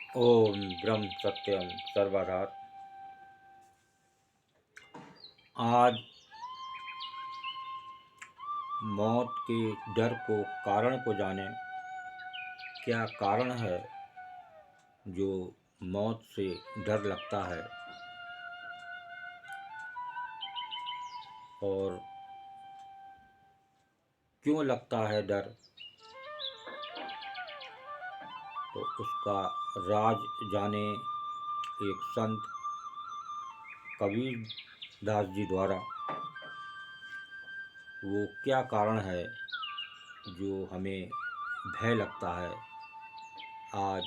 ओम ब्रह्म सत्यम सर्वधार। आज मौत के डर को कारण को जाने। क्या कारण है जो मौत से डर लगता है और क्यों लगता है डर, तो उसका राज जाने एक संत कबीर दास जी द्वारा। वो क्या कारण है जो हमें भय लगता है, आज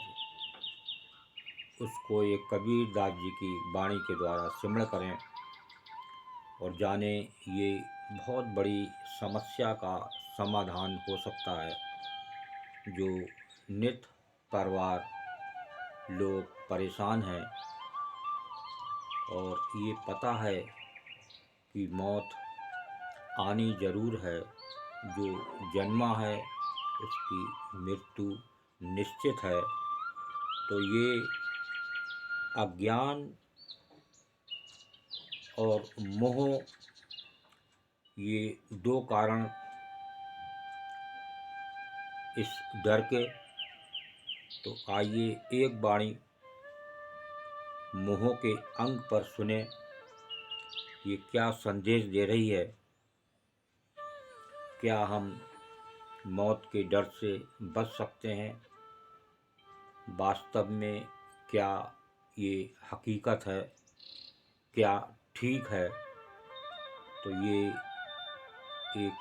उसको एक कबीर दास जी की वाणी के द्वारा सिमरण करें और जाने ये बहुत बड़ी समस्या का समाधान हो सकता है। जो नित परिवार लोग परेशान हैं और ये पता है कि मौत आनी ज़रूर है, जो जन्मा है उसकी मृत्यु निश्चित है, तो ये अज्ञान और मोह, ये दो कारण इस डर के। तो आइए एक वाणी मोह के अंग पर सुने, ये क्या संदेश दे रही है। क्या हम मौत के डर से बच सकते हैं? वास्तव में क्या ये हकीकत है? क्या ठीक है? तो ये एक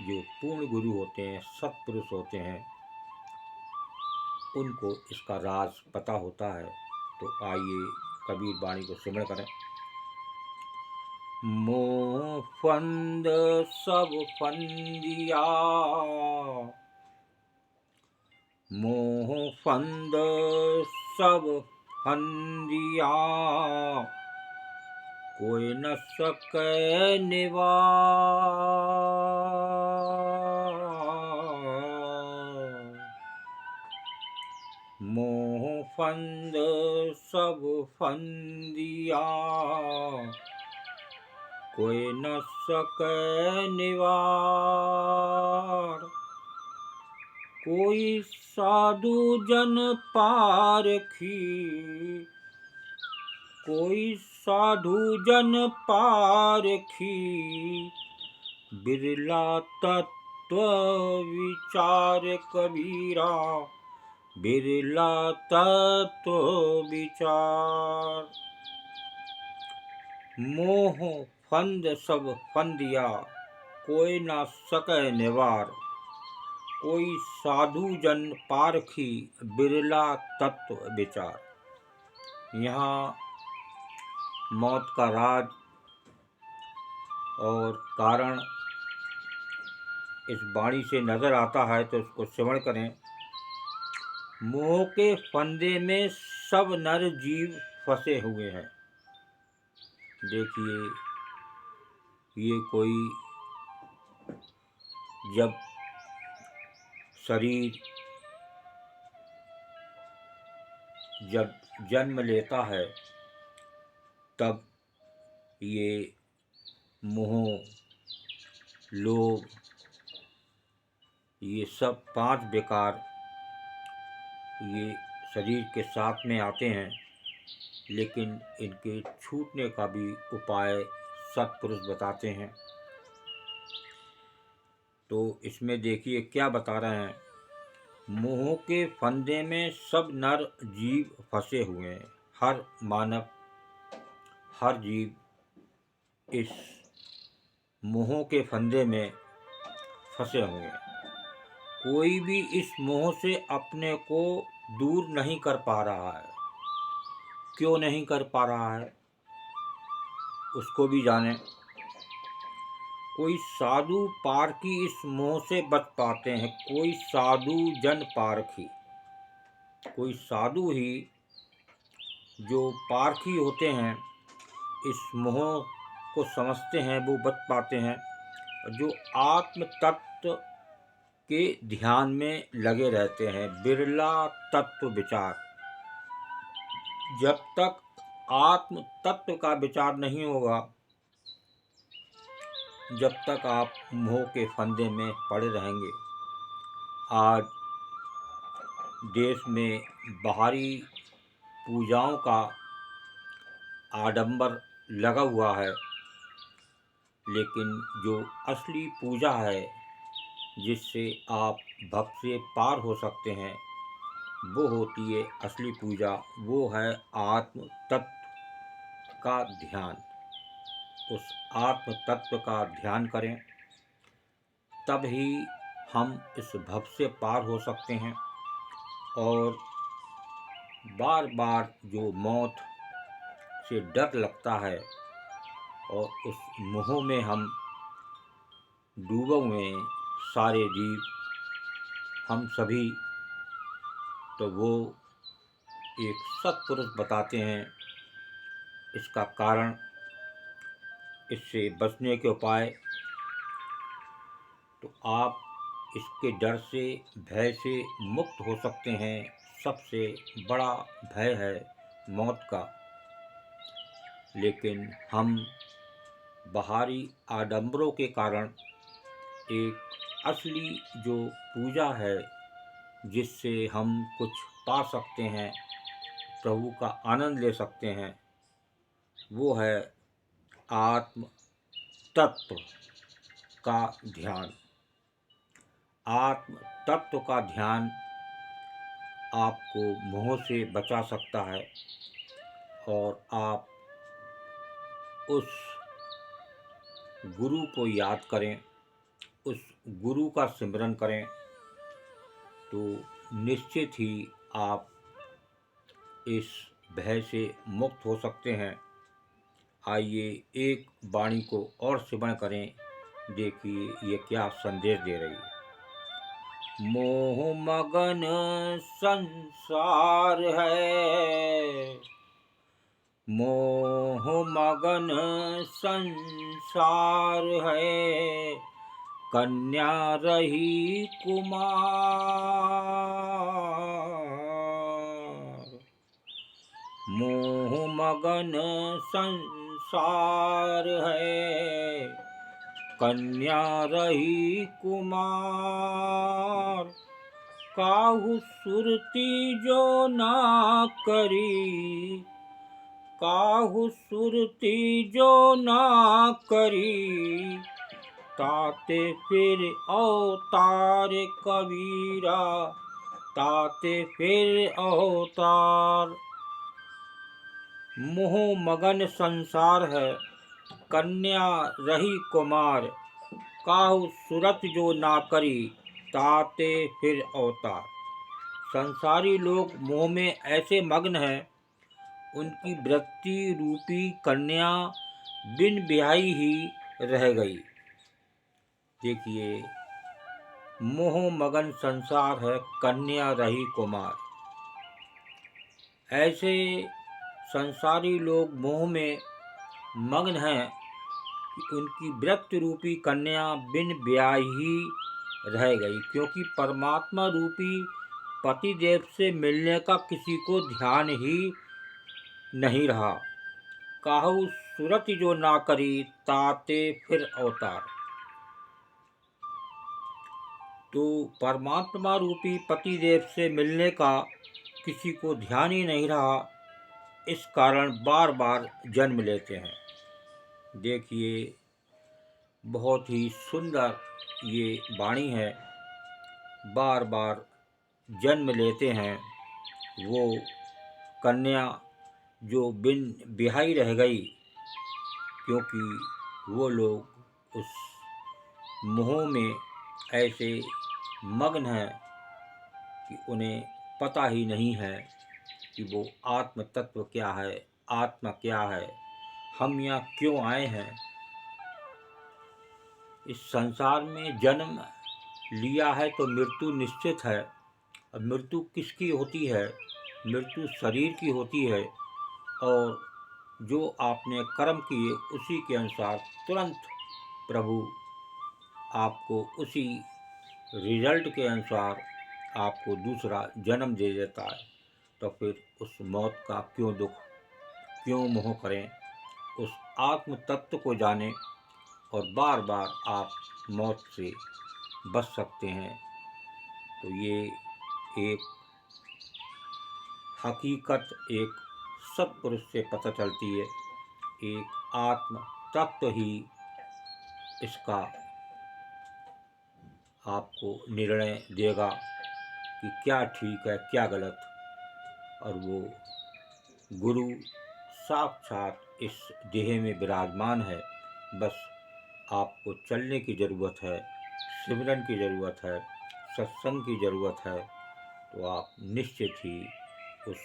जो पूर्ण गुरु होते हैं, सत्पुरुष होते हैं, उनको इसका राज पता होता है। तो आइए कबीर वाणी को सिमरण करें। मोह फंद सब फंदिया, मोह फंद सब फंदिया, कोई न सके निवार। मोह फंद सब फंदिया, कोई न सके निवार। कोई साधु जन पारखी, कोई साधु जन पारखी, बिरला तत्व विचार कबीरा, बिरला तत्व विचार। मोह फंद सब फंदिया, कोई ना सके निवार। कोई साधु जन पारखी, बिरला तत्व विचार। यहाँ मौत का राज और कारण इस वाणी से नजर आता है, तो उसको श्रवण करें। मोह के फंदे में सब नर जीव फंसे हुए हैं। देखिए, ये कोई जब शरीर जब जन्म लेता है, तब ये मोह, लोभ, ये सब 5 विकार ये शरीर के साथ में आते हैं, लेकिन इनके छूटने का भी उपाय सत्पुरुष बताते हैं। तो इसमें देखिए क्या बता रहे हैं। मोह के फंदे में सब नर जीव फंसे हुए हैं। हर मानव, हर जीव इस मोह के फंदे में फंसे हुए हैं। कोई भी इस मोह से अपने को दूर नहीं कर पा रहा है। क्यों नहीं कर पा रहा है, उसको भी जाने। कोई साधु पारखी इस मोह से बच पाते हैं। कोई साधु जन पारखी, कोई साधु ही जो पारखी होते हैं, इस मोह को समझते हैं, वो बच पाते हैं। जो आत्म तत्व के ध्यान में लगे रहते हैं, बिरला तत्व विचार। जब तक आत्म तत्व का विचार नहीं होगा, जब तक आप मोह के फंदे में पड़े रहेंगे। आज देश में बाहरी पूजाओं का आडंबर लगा हुआ है, लेकिन जो असली पूजा है जिससे आप भक्त से पार हो सकते हैं, वो होती है असली पूजा। वो है आत्म तत्व का ध्यान। उस आत्म तत्व का ध्यान करें, तब ही हम इस भव से पार हो सकते हैं। और बार बार जो मौत से डर लगता है और उस मोह में हम डूबे हुए हैं, सारे जीव, हम सभी, तो वो एक सत्पुरुष बताते हैं इसका कारण, इससे बचने के उपाय। तो आप इसके डर से, भय से मुक्त हो सकते हैं। सबसे बड़ा भय है मौत का, लेकिन हम बाहरी आडंबरों के कारण एक असली जो पूजा है जिससे हम कुछ पा सकते हैं, प्रभु का आनंद ले सकते हैं, वो है आत्म तत्व का ध्यान। आत्म तत्व का ध्यान आपको मोह से बचा सकता है। और आप उस गुरु को याद करें, उस गुरु का सिमरन करें, तो निश्चित ही आप इस भय से मुक्त हो सकते हैं। आइए एक वाणी को और सिमरण करें, देखिए ये क्या संदेश दे रही है। मोह मगन संसार है, मोह मगन संसार है, कन्या रही कुमार। मोह मगन संसार है, कन्या रही कुमार। काहू सुरती जो ना करी, काहू सुरती जो ना करी, ताते फिर अवतार कबीरा, ताते फिर अवतार। मोह मगन संसार है, कन्या रही कुमार। काहू सुरत जो ना करी, ताते फिर अवतार। संसारी लोग मोह में ऐसे मग्न हैं, उनकी वृत्ति रूपी कन्या बिन ब्याही ही रह गई। देखिए, मोह मगन संसार है, कन्या रही कुमार। ऐसे संसारी लोग मोह में मग्न हैं कि उनकी वृत्ति रूपी कन्या बिन ब्याही रह गई, क्योंकि परमात्मा रूपी पति देव से मिलने का किसी को ध्यान ही नहीं रहा। काहू सुरत जो ना करी, ताते फिर अवतार। तो परमात्मा रूपी पति देव से मिलने का किसी को ध्यान ही नहीं रहा, इस कारण बार बार जन्म लेते हैं। देखिए, बहुत ही सुंदर ये वाणी है। बार बार जन्म लेते हैं वो कन्या जो बिन ब्याही रह गई, क्योंकि वो लोग उस मोह में ऐसे मग्न हैं कि उन्हें पता ही नहीं है कि वो आत्म तत्व क्या है, आत्मा क्या है, हम यहाँ क्यों आए हैं। इस संसार में जन्म लिया है तो मृत्यु निश्चित है। अब मृत्यु किसकी होती है? मृत्यु शरीर की होती है, और जो आपने कर्म किए उसी के अनुसार तुरंत प्रभु आपको उसी रिजल्ट के अनुसार आपको दूसरा जन्म दे देता है। तो फिर उस मौत का क्यों दुख, क्यों मोह करें। उस आत्म तत्व को जानें और बार बार आप मौत से बच सकते हैं। तो ये एक हकीकत एक सत्पुरुष से पता चलती है। एक आत्म तत्व ही इसका आपको निर्णय देगा कि क्या ठीक है क्या गलत। और वो गुरु साक्षात इस देह में विराजमान है। बस आपको चलने की ज़रूरत है, सिमरन की ज़रूरत है, सत्संग की ज़रूरत है। तो आप निश्चित ही उस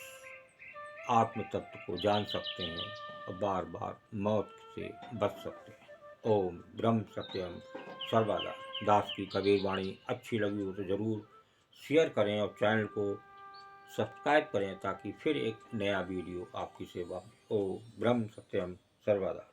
आत्म तत्व को जान सकते हैं और बार बार मौत से बच सकते हैं। ओम ब्रह्म सत्यम सर्वदा। दास की कबीर वाणी अच्छी लगी हो तो ज़रूर शेयर करें और चैनल को सब्सक्राइब करें ताकि फिर एक नया वीडियो आपकी सेवा में। ओम ब्रह्म सत्यम सर्वदा।